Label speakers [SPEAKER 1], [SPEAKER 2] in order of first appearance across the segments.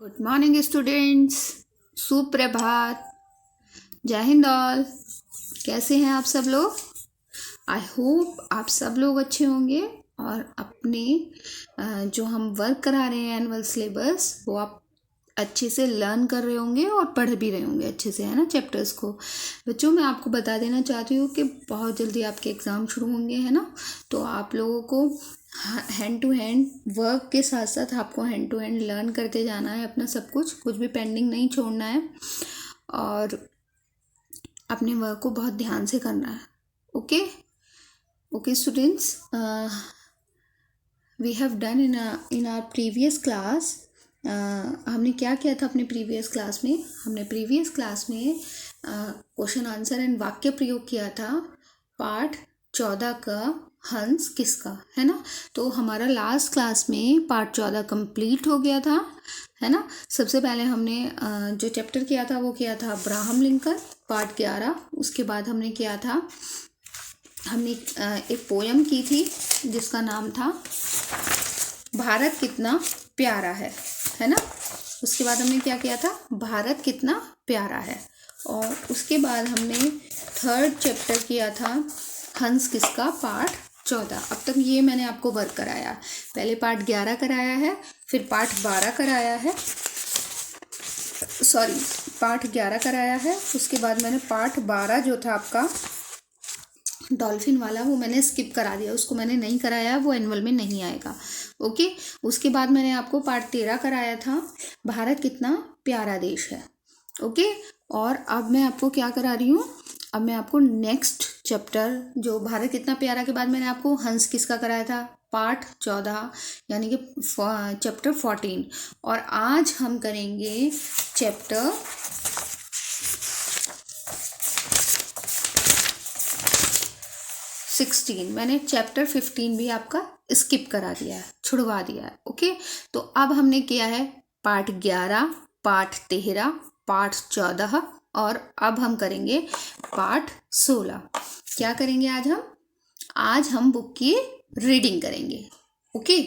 [SPEAKER 1] Good morning students, सुप्रभात। जय Hind all. कैसे हैं आप सब लोग? आई होप आप सब लोग अच्छे होंगे और अपने जो हम वर्क करा रहे हैं एनुअल सिलेबस वो आप अच्छे से लर्न कर रहे होंगे और पढ़ भी रहे होंगे अच्छे से, है ना, चैप्टर्स को। बच्चों, मैं आपको बता देना चाहती हूँ कि बहुत जल्दी आपके एग्ज़ाम शुरू होंगे, है ना। तो आप लोगों को हैंड टू हैंड वर्क के साथ साथ आपको हैंड टू हैंड लर्न करते जाना है, अपना सब कुछ भी पेंडिंग नहीं छोड़ना है और अपने वर्क को बहुत ध्यान से करना है। Okay okay students, we have done in our previous class. हमने क्या किया था अपने प्रीवियस क्लास में? हमने प्रीवियस क्लास में क्वेश्चन आंसर एंड वाक्य प्रयोग किया था पाठ 14 का हंस किसका, है ना। तो हमारा लास्ट क्लास में पार्ट 14 कंप्लीट हो गया था, है ना। सबसे पहले हमने जो चैप्टर किया था वो किया था अब्राहम लिंकन, पार्ट 11। उसके बाद हमने किया था, हमने एक पोयम की थी जिसका नाम था भारत कितना प्यारा है ना। उसके बाद हमने क्या किया था, भारत कितना प्यारा है। और उसके बाद हमने थर्ड चैप्टर किया था हंस किसका, पार्ट 14। अब तक ये मैंने आपको वर्क कराया, पहले पार्ट 11 कराया है, फिर पार्ट 12 कराया है, सॉरी पार्ट 11 कराया है। उसके बाद मैंने पार्ट 12 जो था आपका डॉल्फिन वाला वो मैंने स्किप करा दिया, उसको मैंने नहीं कराया, वो एनुअल में नहीं आएगा। ओके। उसके बाद मैंने आपको पार्ट 13 कराया था भारत कितना प्यारा देश है। ओके। और अब मैं आपको क्या करा रही हूँ, अब मैं आपको नेक्स्ट चैप्टर जो भारत कितना प्यारा के बाद मैंने आपको हंस किसका कराया था पार्ट 14 यानी कि चैप्टर 14। और आज हम करेंगे चैप्टर 16। मैंने चैप्टर 15 भी आपका स्किप करा दिया है, छुड़वा दिया है। ओके। तो अब हमने किया है पार्ट 11, पार्ट 13, पार्ट 14 और अब हम करेंगे पार्ट 16। क्या करेंगे आज हम बुक की रीडिंग करेंगे। ओके।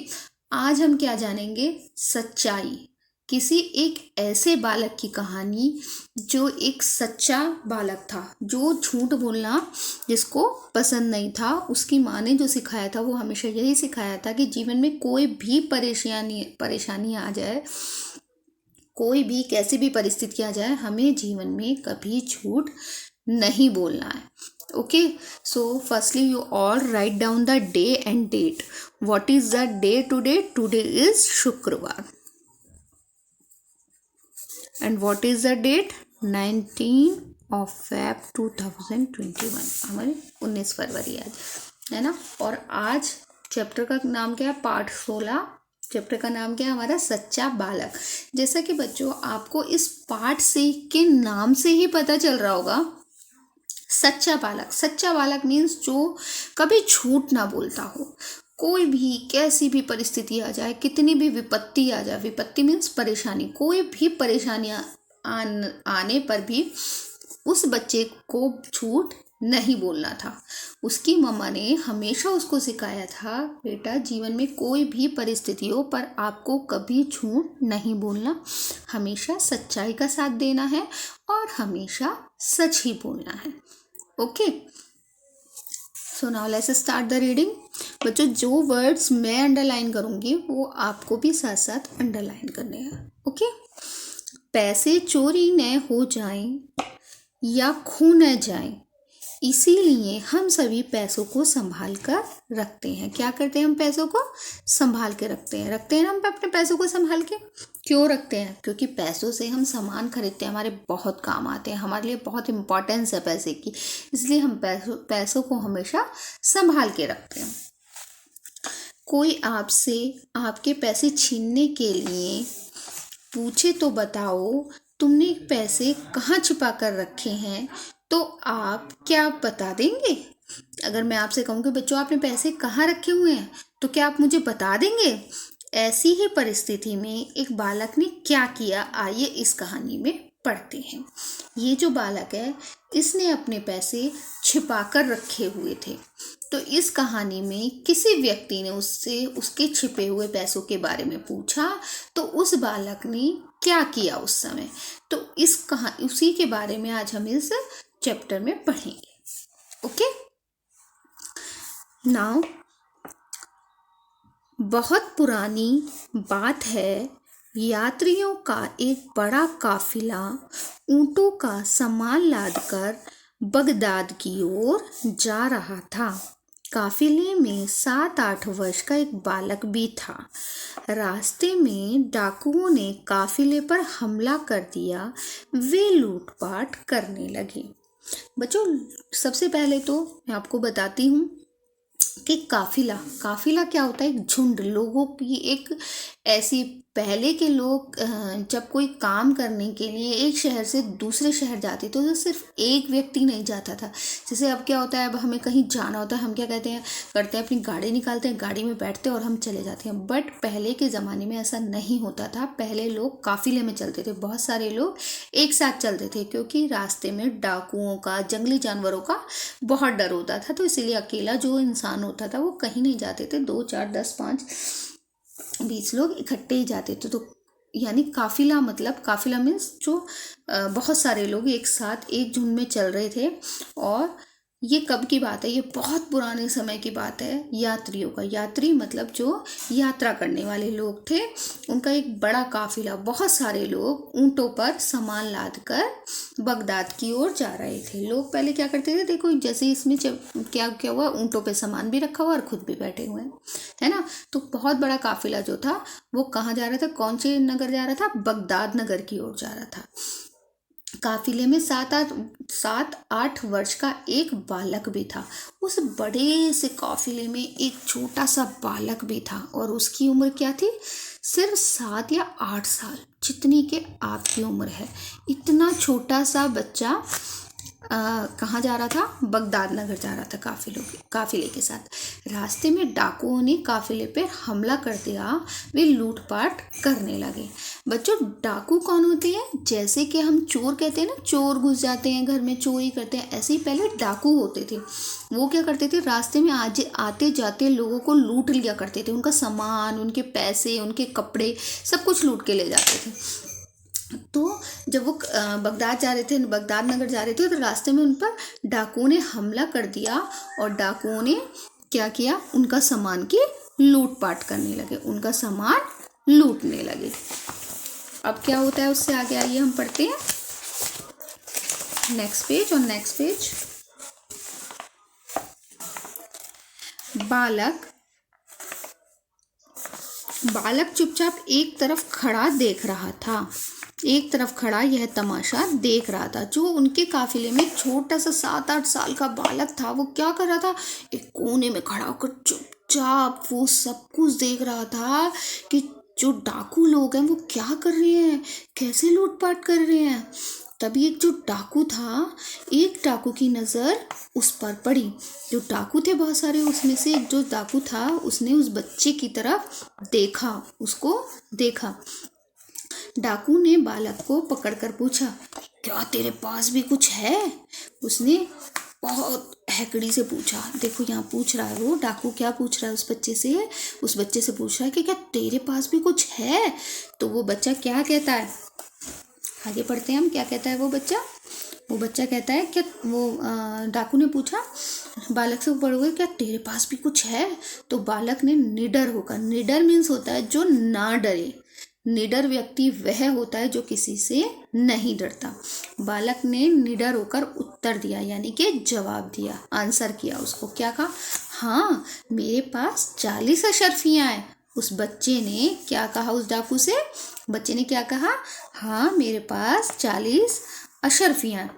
[SPEAKER 1] आज हम क्या जानेंगे, सच्चाई। किसी एक ऐसे बालक की कहानी जो एक सच्चा बालक था, जो झूठ बोलना जिसको पसंद नहीं था। उसकी माँ ने जो सिखाया था वो हमेशा यही सिखाया था कि जीवन में कोई भी परेशानी आ जाए, कोई भी कैसी भी परिस्थिति आ जाए, हमें जीवन में कभी झूठ नहीं बोलना है। Okay. So firstly you all write down the day and date. What is the day today? Today is शुक्रवार। And what is the date? 19 of Feb 2021। हमारे 19 फरवरी आज, है ना। और आज चैप्टर का नाम क्या है, पार्ट 16। चैप्टर का नाम क्या है हमारा, सच्चा बालक। जैसा कि बच्चों आपको इस पाठ से के नाम से ही पता चल रहा होगा, सच्चा बालक। सच्चा बालक मीन्स जो कभी झूठ ना बोलता हो। कोई भी कैसी भी परिस्थिति आ जाए, कितनी भी विपत्ति आ जाए, विपत्ति मीन्स परेशानी, कोई भी परेशानी आने पर भी उस बच्चे को झूठ नहीं बोलना था। उसकी मम्मा ने हमेशा उसको सिखाया था, बेटा जीवन में कोई भी परिस्थिति हो पर आपको कभी झूठ नहीं बोलना, हमेशा सच्चाई का साथ देना है और हमेशा सच ही बोलना है। Okay. So now let's start the reading. बच्चों जो वर्ड्स मैं अंडरलाइन करूंगी वो आपको भी साथ साथ अंडरलाइन करने हैं। ओके। पैसे चोरी न हो जाएं या खो न जाएं, इसीलिए हम सभी पैसों को संभाल कर रखते हैं। क्या करते हैं, हम पैसों को संभाल के रखते हैं ना। हम अपने पैसों को संभाल के क्यों रखते हैं? क्योंकि पैसों से हम सामान खरीदते हैं, हमारे बहुत काम आते हैं, हमारे लिए बहुत इंपॉर्टेंस है पैसे की, इसलिए हम पैसों को हमेशा संभाल के रखते हैं। कोई आपसे आपके पैसे छीनने के लिए पूछे तो बताओ तुमने पैसे कहाँ छिपा कर रखे हैं, तो आप क्या बता देंगे? अगर मैं आपसे कहूँ कि बच्चों आपने पैसे कहाँ रखे हुए हैं, तो क्या आप मुझे बता देंगे? ऐसी ही परिस्थिति में एक बालक ने क्या किया, आइए इस कहानी में पढ़ते हैं। ये जो बालक है इसने अपने पैसे छिपा कर रखे हुए थे। तो इस कहानी में किसी व्यक्ति ने उससे उसके छिपे हुए पैसों के बारे में पूछा, तो उस बालक ने क्या किया उस समय। तो उसी के बारे में आज हम इस चैप्टर में पढ़ेंगे। ओके, नाउ बहुत पुरानी बात है, यात्रियों का एक बड़ा काफिला ऊंटों का सामान लादकर बगदाद की ओर जा रहा था। काफिले में 7-8 वर्ष का एक बालक भी था। रास्ते में डाकुओं ने काफिले पर हमला कर दिया। वे लूटपाट करने लगे। बच्चों, सबसे पहले तो मैं आपको बताती हूँ कि काफिला क्या होता है। एक झुंड लोगों की एक ऐसी, पहले के लोग जब कोई काम करने के लिए एक शहर से दूसरे शहर जाते तो सिर्फ एक व्यक्ति नहीं जाता था। जैसे अब क्या होता है, अब हमें कहीं जाना होता है, हम क्या करते हैं अपनी गाड़ी निकालते हैं, गाड़ी में बैठते हैं और हम चले जाते हैं। बट पहले के ज़माने में ऐसा नहीं होता था। पहले लोग काफिले में चलते थे, बहुत सारे लोग एक साथ चलते थे, क्योंकि रास्ते में डाकुओं का, जंगली जानवरों का बहुत डर होता था। तो इसीलिए अकेला जो इंसान होता था वो कहीं नहीं जाते थे। 2, 4, 10, 5, 20 लोग इकट्ठे ही जाते थे। तो यानी काफिला मतलब, काफिला मीन्स जो बहुत सारे लोग एक साथ एक झुंड में चल रहे थे। और ये कब की बात है, ये बहुत पुराने समय की बात है। यात्रियों का, यात्री मतलब जो यात्रा करने वाले लोग थे, उनका एक बड़ा काफिला, बहुत सारे लोग ऊंटों पर सामान लादकर बगदाद की ओर जा रहे थे। लोग पहले क्या करते थे, देखो जैसे इसमें क्या क्या हुआ, ऊंटों पे सामान भी रखा हुआ और खुद भी बैठे हुए हैं, है ना। तो बहुत बड़ा काफिला जो था वो कहाँ जा रहा था, कौन से नगर जा रहा था, बगदाद नगर की ओर जा रहा था। काफिले में 7-8 वर्ष का एक बालक भी था। उस बड़े से काफिले में एक छोटा सा बालक भी था, और उसकी उम्र क्या थी, सिर्फ 7 या 8 साल, जितनी के आपकी उम्र है। इतना छोटा सा बच्चा कहाँ जा रहा था, बगदाद नगर जा रहा था काफिले के साथ। रास्ते में डाकुओं ने काफिले पर हमला कर दिया। वे लूटपाट करने लगे। बच्चों, डाकू कौन होते हैं, जैसे कि हम चोर कहते हैं ना, चोर घुस जाते हैं घर में, चोरी करते हैं, ऐसे ही पहले डाकू होते थे। वो क्या करते थे, रास्ते में आते जाते लोगों को लूट लिया करते थे, उनका सामान, उनके पैसे, उनके कपड़े, सब कुछ लूट के ले जाते थे। तो जब वो बगदाद नगर जा रहे थे, तो रास्ते में उन पर डाकुओं ने हमला कर दिया, और डाकुओं ने क्या किया, उनका सामान की लूटपाट करने लगे, उनका सामान लूटने लगे। अब क्या होता है उससे आगे, आइए हम पढ़ते हैं नेक्स्ट पेज। बालक चुपचाप एक तरफ खड़ा यह तमाशा देख रहा था। जो उनके काफिले में छोटा सा 7-8 साल का बालक था, वो क्या कर रहा था, एक कोने में खड़ा होकर चुपचाप वो सब कुछ देख रहा था कि जो डाकू लोग हैं वो क्या कर रहे हैं, कैसे लूटपाट कर रहे हैं। तभी एक जो डाकू था, एक डाकू की नज़र उस पर पड़ी। जो डाकू थे बहुत सारे, उसमें से एक जो डाकू था, उसने उस बच्चे की तरफ देखा। डाकू ने बालक को पकड़कर पूछा, क्या तेरे पास भी कुछ है? उसने बहुत हैकड़ी से पूछा। देखो यहाँ पूछ रहा है वो डाकू, क्या पूछ रहा है, उस बच्चे से पूछ रहा है कि क्या तेरे पास भी कुछ है? तो वो बच्चा क्या कहता है, आगे पढ़ते हैं हम, क्या कहता है वो बच्चा कहता है, क्या वो डाकू ने पूछा बालक से, पढ़ोगे क्या तेरे पास भी कुछ है? तो बालक ने निडर मीन्स होता है जो ना डरे, निडर व्यक्ति वह होता है जो किसी से नहीं डरता। बालक ने निडर होकर उत्तर दिया, यानी कि जवाब दिया, आंसर किया। उसको क्या कहा, हाँ मेरे पास 40 अशर्फियाँ हैं। उस बच्चे ने क्या कहा, उस डाकू से बच्चे ने क्या कहा, हाँ मेरे पास 40 अशर्फियाँ।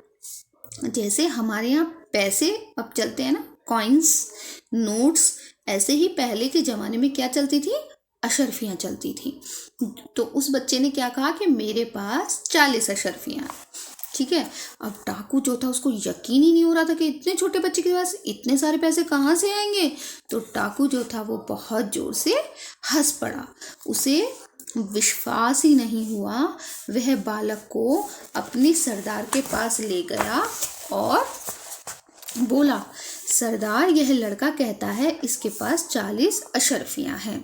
[SPEAKER 1] जैसे हमारे यहाँ पैसे अब चलते हैं ना, कॉइन्स, नोट्स, ऐसे ही पहले के ज़माने में क्या चलती थी, अशर्फियाँ चलती थी। तो उस बच्चे ने क्या कहा कि मेरे पास 40 अशर्फियाँ। ठीक है। अब डाकू जो था उसको यकीन ही नहीं हो रहा था कि इतने छोटे बच्चे के पास इतने सारे पैसे कहाँ से आएंगे। तो डाकू जो था वो बहुत जोर से हंस पड़ा। उसे विश्वास ही नहीं हुआ। वह बालक को अपने सरदार के पास ले गया और बोला, सरदार, यह लड़का कहता है इसके पास 40 अशर्फियाँ हैं।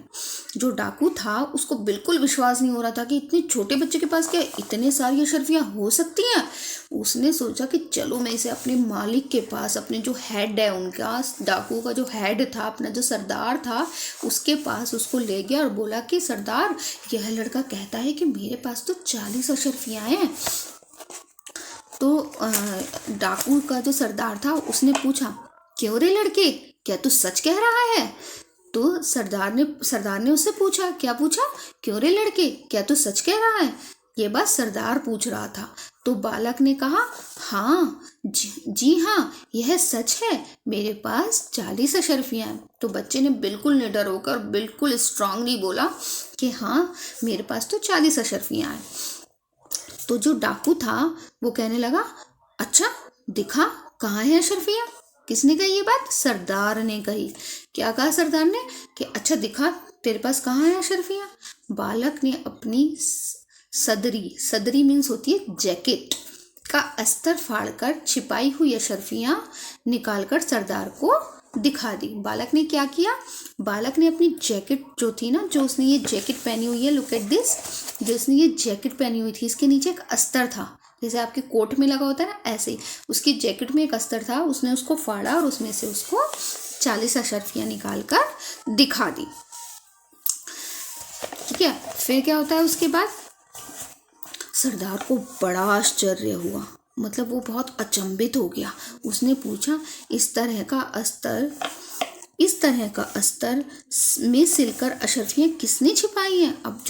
[SPEAKER 1] जो डाकू था उसको बिल्कुल विश्वास नहीं हो रहा था कि इतने छोटे बच्चे के पास क्या इतने सारी अशर्फियाँ हो सकती हैं। उसने सोचा कि चलो मैं इसे अपने मालिक के पास, अपने जो हेड है उनका, डाकू का जो हेड था, अपना जो सरदार था, उसके पास उसको ले गया और बोला कि सरदार, यह लड़का कहता है कि मेरे पास तो 40 अशर्फियाँ हैं। तो डाकू का जो सरदार था उसने पूछा, क्यों रे लड़के, क्या तू सच कह रहा है? तो सरदार ने उससे पूछा, क्या पूछा? क्यों रे लड़के, क्या तू सच कह रहा है? ये बात सरदार पूछ रहा था। तो बालक ने कहा, हाँ जी हाँ, यह सच है, मेरे पास 40 अशर्फियाँ हैं। तो बच्चे ने बिल्कुल निडर होकर बिल्कुल स्ट्रांगली बोला कि हाँ, मेरे पास तो 40 अशर्फियाँ हैं। तो जो डाकू था वो कहने लगा, अच्छा दिखा, कहाँ है अशर्फियाँ? किसने कही ये बात? सरदार ने कही। क्या कहा सरदार ने? कि अच्छा दिखा, तेरे पास कहाँ है अशर्फियाँ? बालक ने अपनी सदरी मीन्स होती है जैकेट का अस्तर फाड़कर छिपाई हुई अशर्फियाँ निकालकर सरदार को दिखा दी। बालक ने क्या किया? बालक ने अपनी जैकेट जो थी ना, जो उसने ये जैकेट पहनी हुई है, लुक एट दिस, जो उसने ये जैकेट पहनी हुई थी, इसके नीचे एक अस्तर था, जैसे आपके कोट में लगा होता है ना, ऐसे ही उसकी जैकेट में एक अस्तर था। उसने उसको फाड़ा और उसमें से उसको 40 अशर्फियाँ निकाल कर दिखा दी। ठीक है, फिर क्या होता है उसके बाद? सरदार को बड़ा आश्चर्य हुआ, मतलब वो बहुत अचंभित हो गया। उसने पूछा, इस तरह का अस्तर में सिलकर अशर्फियाँ किसने छिपाई हैं? अब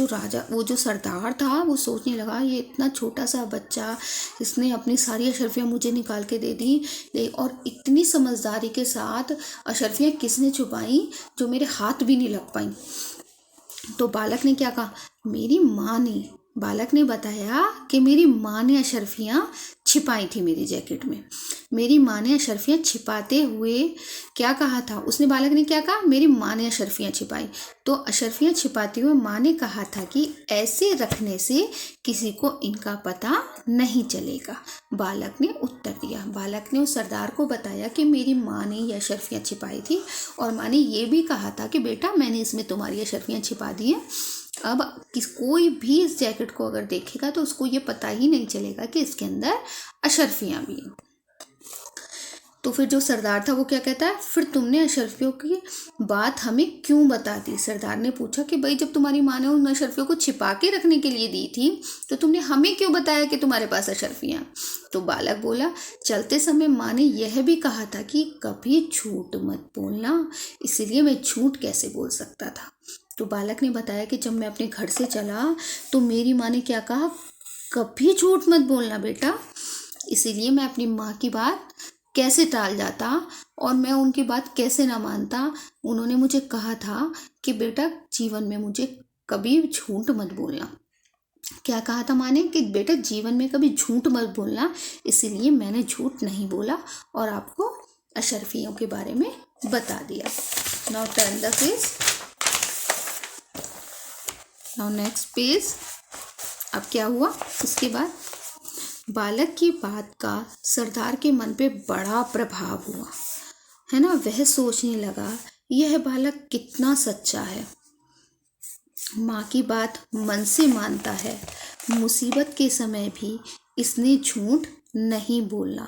[SPEAKER 1] वो जो सरदार था वो सोचने लगा, ये इतना छोटा सा बच्चा, इसने अपनी सारी अशर्फियाँ मुझे निकाल के दे दी, और इतनी समझदारी के साथ अशर्फियाँ किसने छुपाई जो मेरे हाथ भी नहीं लग पाई। तो बालक ने क्या कहा? मेरी माँ ने। बालक ने बताया कि मेरी माँ ने अशर्फियाँ छिपाई थी मेरी जैकेट में। मेरी माँ ने अशर्फियाँ छिपाते हुए क्या कहा था? बालक ने क्या कहा? मेरी माँ ने अशर्फियाँ छिपाई। तो अशर्फियाँ छिपाते हुए माँ ने कहा था कि ऐसे रखने से किसी को इनका पता नहीं चलेगा। बालक ने उत्तर दिया। बालक ने उस सरदार को बताया कि मेरी माँ ने ये अशर्फियाँ छिपाई थी, और माँ ने ये भी कहा था कि बेटा, मैंने इसमें तुम्हारी अशर्फियाँ छिपा दी हैं। अब कोई भी इस जैकेट को अगर देखेगा तो उसको ये पता ही नहीं चलेगा कि इसके अंदर अशर्फियाँ भी हैं। तो फिर जो सरदार था वो क्या कहता है, फिर तुमने अशर्फियों की बात हमें क्यों बता दी? सरदार ने पूछा कि भाई, जब तुम्हारी माँ ने उन अशर्फियों को छिपा के रखने के लिए दी थी तो तुमने हमें क्यों बताया कि तुम्हारे पास अशर्फियाँ? तो बालक बोला, चलते समय माँ ने यह भी कहा था कि कभी झूठ मत बोलना, इसलिए मैं झूठ कैसे बोल सकता था। तो बालक ने बताया कि जब मैं अपने घर से चला तो मेरी माँ ने क्या कहा, कभी झूठ मत बोलना बेटा, इसीलिए मैं अपनी माँ की बात कैसे टाल जाता और मैं उनकी बात कैसे ना मानता। उन्होंने मुझे कहा था कि बेटा, जीवन में मुझे कभी झूठ मत बोलना। क्या कहा था माँ ने? कि बेटा, जीवन में कभी झूठ मत बोलना, इसीलिए मैंने झूठ नहीं बोला और आपको अशर्फियों के बारे में बता दिया। Now turn the page. Now next page. अब क्या हुआ उसके बाद? बालक की बात का सरदार के मन पे बड़ा प्रभाव हुआ, है ना। वह सोचने लगा, यह बालक कितना सच्चा है, माँ की बात मन से मानता है, मुसीबत के समय भी इसने झूठ नहीं बोला।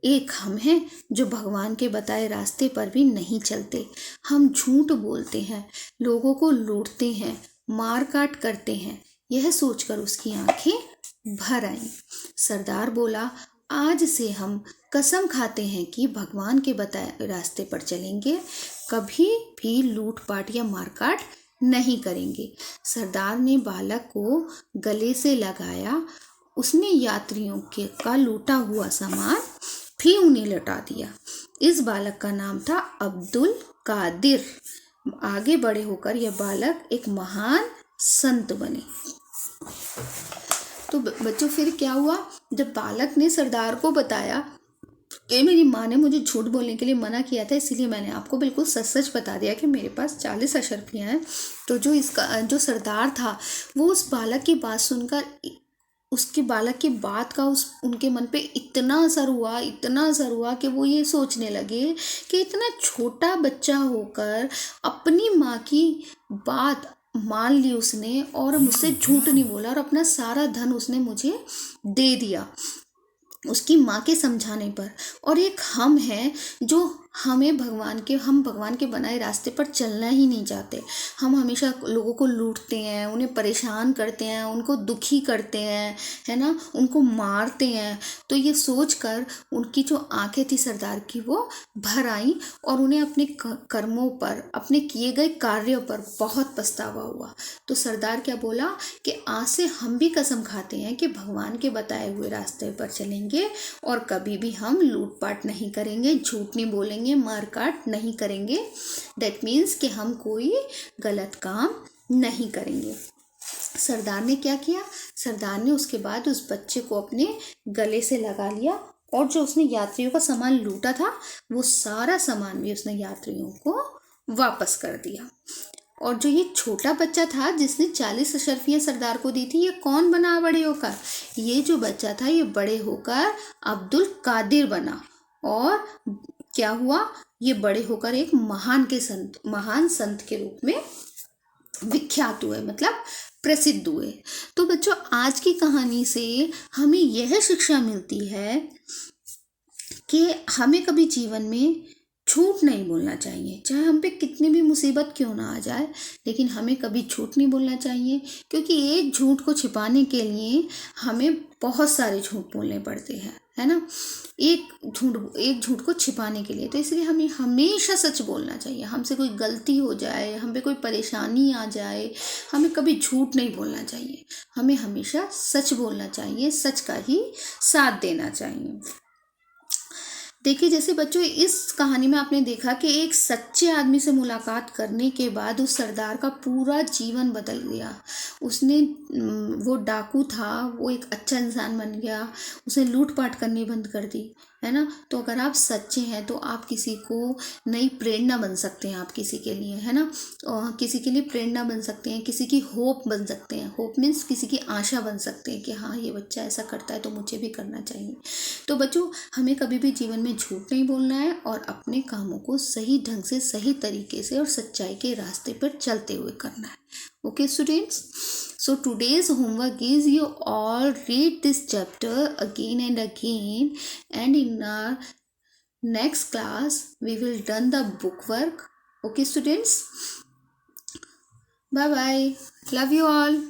[SPEAKER 1] एक हम हैं जो भगवान के बताए रास्ते पर भी नहीं चलते, हम झूठ बोलते हैं, लोगों को लूटते हैं, मार काट करते हैं। यह सोचकर उसकी आंखें भर आईं। सरदार बोला, आज से हम कसम खाते हैं कि भगवान के बताए रास्ते पर चलेंगे, कभी भी लूटपाट या मारकाट नहीं करेंगे। सरदार ने बालक को गले से लगाया, उसने यात्रियों का लूटा हुआ सामान भी उन्हें लौटा दिया। इस बालक का नाम था अब्दुल कादिर। आगे बड़े होकर यह बालक एक महान संत बने। तो बच्चों, फिर क्या हुआ? जब बालक ने सरदार को बताया कि मेरी माँ ने मुझे झूठ बोलने के लिए मना किया था, इसीलिए मैंने आपको बिल्कुल सच सच बता दिया कि मेरे पास 40 अशर्फियाँ हैं। तो जो सरदार था वो उस बालक की बात सुनकर उसके बालक की बात का उनके मन पे इतना असर हुआ कि वो ये सोचने लगे कि इतना छोटा बच्चा होकर अपनी माँ की बात मान ली उसने और मुझसे झूठ नहीं बोला और अपना सारा धन उसने मुझे दे दिया उसकी माँ के समझाने पर। और एक हम हैं जो हम भगवान के बनाए रास्ते पर चलना ही नहीं चाहते। हम हमेशा लोगों को लूटते हैं, उन्हें परेशान करते हैं, उनको दुखी करते हैं, है ना, उनको मारते हैं। तो ये सोचकर उनकी जो आंखें थी सरदार की वो भर आई और उन्हें अपने कर्मों पर, अपने किए गए कार्यों पर बहुत पछतावा हुआ। तो सरदार क्या बोला कि आज से हम भी कसम खाते हैं कि भगवान के बताए हुए रास्ते पर चलेंगे और कभी भी हम लूटपाट नहीं करेंगे, झूठ नहीं बोलेंगे, मारकाट नहीं करेंगे। दैट मीन्स कि हम कोई गलत काम नहीं करेंगे। सरदार ने क्या किया? सरदार ने उसके बाद उस बच्चे को अपने गले से लगा लिया और जो उसने यात्रियों का सामान लूटा था वो सारा सामान भी उसने यात्रियों को वापस कर दिया। और जो ये छोटा बच्चा था जिसने 40 अशर्फियाँ सरदार को दी थी, ये कौन बना बड़े होकर? ये जो बच्चा था ये बड़े होकर अब्दुल कादिर बना। और क्या हुआ? ये बड़े होकर एक महान संत के रूप में विख्यात हुए, मतलब प्रसिद्ध हुए। तो बच्चों, आज की कहानी से हमें यह शिक्षा मिलती है कि हमें कभी जीवन में झूठ नहीं बोलना चाहिए, चाहे हम पे कितनी भी मुसीबत क्यों ना आ जाए, लेकिन हमें कभी झूठ नहीं बोलना चाहिए। क्योंकि एक झूठ को छिपाने के लिए हमें बहुत सारे झूठ बोलने पड़ते हैं, है ना, एक झूठ को छिपाने के लिए। तो इसलिए हमें हमेशा सच बोलना चाहिए। हमसे कोई गलती हो जाए, हम पे कोई परेशानी आ जाए, हमें कभी झूठ नहीं बोलना चाहिए। हमें हमेशा सच बोलना चाहिए, सच का ही साथ देना चाहिए। देखिए, जैसे बच्चों इस कहानी में आपने देखा कि एक सच्चे आदमी से मुलाकात करने के बाद उस सरदार का पूरा जीवन बदल गया। उसने वो डाकू था, वो एक अच्छा इंसान बन गया। उसने लूटपाट करनी बंद कर दी, है ना। तो अगर आप सच्चे हैं तो आप किसी को नई प्रेरणा बन सकते हैं, आप किसी के लिए, है ना, और किसी के लिए प्रेरणा बन सकते हैं, किसी की होप बन सकते हैं। होप मीन्स किसी की आशा बन सकते हैं कि हाँ, ये बच्चा ऐसा करता है तो मुझे भी करना चाहिए। तो बच्चों, हमें कभी भी जीवन में झूठ नहीं बोलना है और अपने कामों को सही ढंग से, सही तरीके से और सच्चाई के रास्ते पर चलते हुए करना है। Okay, students, so today's homework is you all read this chapter again and again, and in our next class we will done the book work. Okay, students, bye bye, love you all.